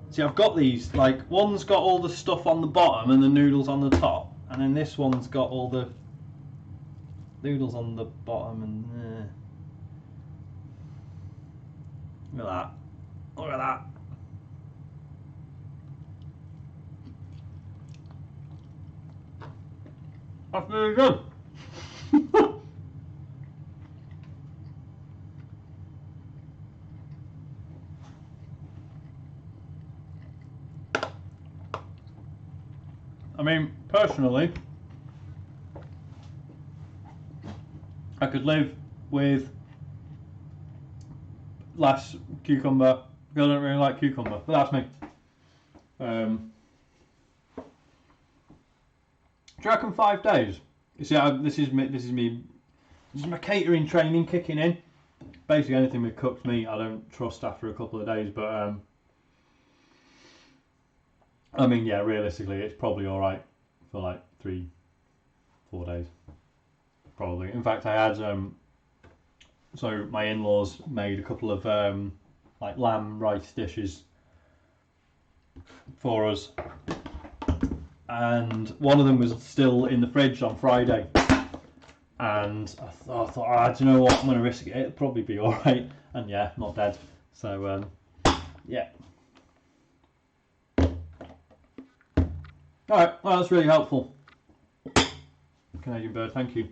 See, I've got these. Like, one's got all the stuff on the bottom and the noodles on the top, and then this one's got all the noodles on the bottom. And look at that! Look at that! That's really good. I mean, personally, I could live with less cucumber. I don't really like cucumber, but that's me. Do you reckon 5 days? You see, this is my catering training kicking in. Basically, anything with cooked meat, I don't trust after a couple of days. But I mean, yeah, realistically, it's probably all right for like 3-4 days, probably. In fact, I had so my in-laws made a couple of like lamb rice dishes for us, and one of them was still in the fridge on Friday, and I thought, do you know what, I'm going to risk it, it'll probably be all right, and yeah, not dead. So yeah. Alright, well, that's really helpful. Canadian bird, thank you.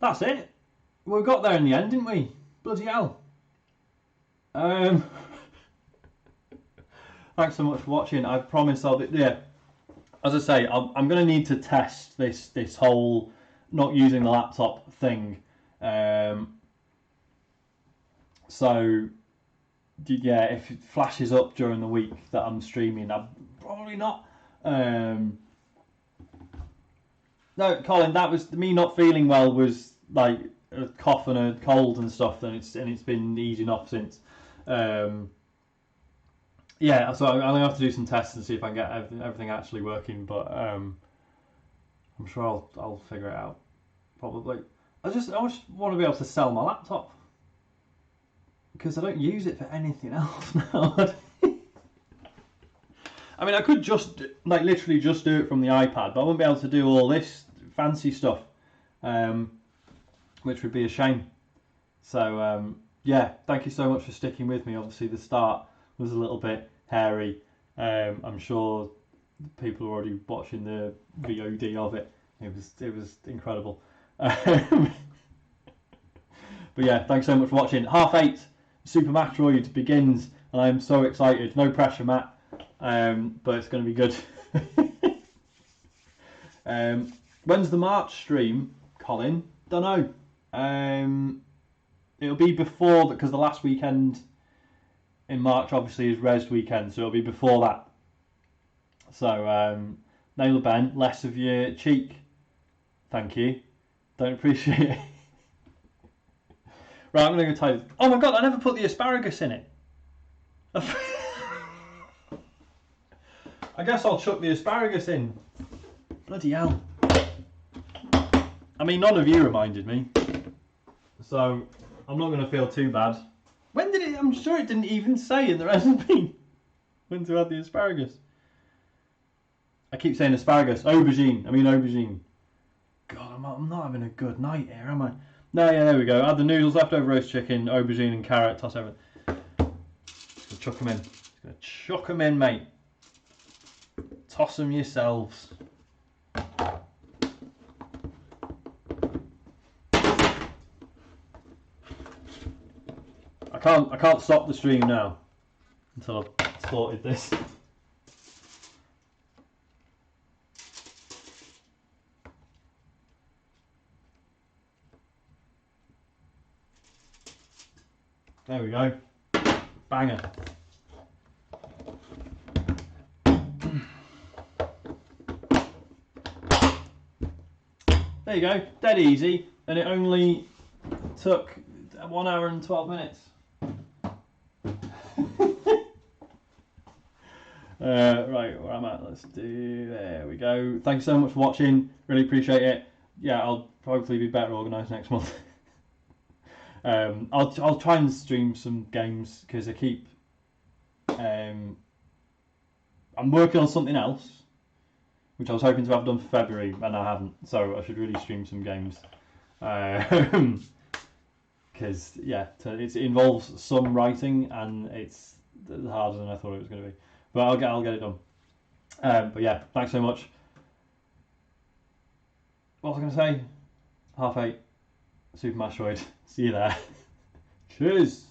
That's it. We got there in the end, didn't we? Bloody hell. Thanks so much for watching. I promise I'll be, yeah. As I say, I'm going to need to test this whole not using the laptop thing. So yeah, if it flashes up during the week that I'm streaming, I'm probably not. No, Colin, that was me not feeling well. Was like a cough and a cold and stuff, and it's been easing off since. Yeah, so I'm gonna have to do some tests and see if I can get everything actually working. But I'm sure I'll figure it out. Probably. I just want to be able to sell my laptop, because I don't use it for anything else now. I mean, I could just, like, literally just do it from the iPad, but I wouldn't be able to do all this fancy stuff, which would be a shame. So, yeah, thank you so much for sticking with me. Obviously, the start was a little bit hairy. I'm sure people are already watching the VOD of it. It was incredible. But yeah, thanks so much for watching. 8:30. Super Metroid begins, and I'm so excited. No pressure, Matt, but it's going to be good. When's the March stream, Colin? Don't know. It'll be before, because the last weekend in March obviously is Rezzed weekend, so it'll be before that. So, Naylor Ben, less of your cheek. Thank you. Don't appreciate it. Right, I'm going to go tell you. Oh my god, I never put the asparagus in it. I guess I'll chuck the asparagus in. Bloody hell. I mean, none of you reminded me, so I'm not going to feel too bad. When did it? I'm sure it didn't even say in the recipe when to add the asparagus. I keep saying asparagus. Aubergine. I mean aubergine. God, I'm not having a good night here, am I? No, yeah, there we go. Add the noodles, leftover roast chicken, aubergine and carrot, toss everything. Just gonna chuck them in. Just gonna chuck them in, mate. Toss them yourselves. I can't stop the stream now until I've sorted this. There we go. Banger. There you go. Dead easy, and it only took 1 hour and 12 minutes. Right, where I'm at, let's do, there we go. Thank you so much for watching, really appreciate it. Yeah, I'll probably be better organised next month. I'll try and stream some games, because I keep, I'm working on something else, which I was hoping to have done for February, and I haven't, so I should really stream some games. Because, yeah, it involves some writing, and it's harder than I thought it was going to be. But I'll get it done. But yeah, thanks so much. What was I going to say? 8:30, Super Metroid. See you there. Cheers.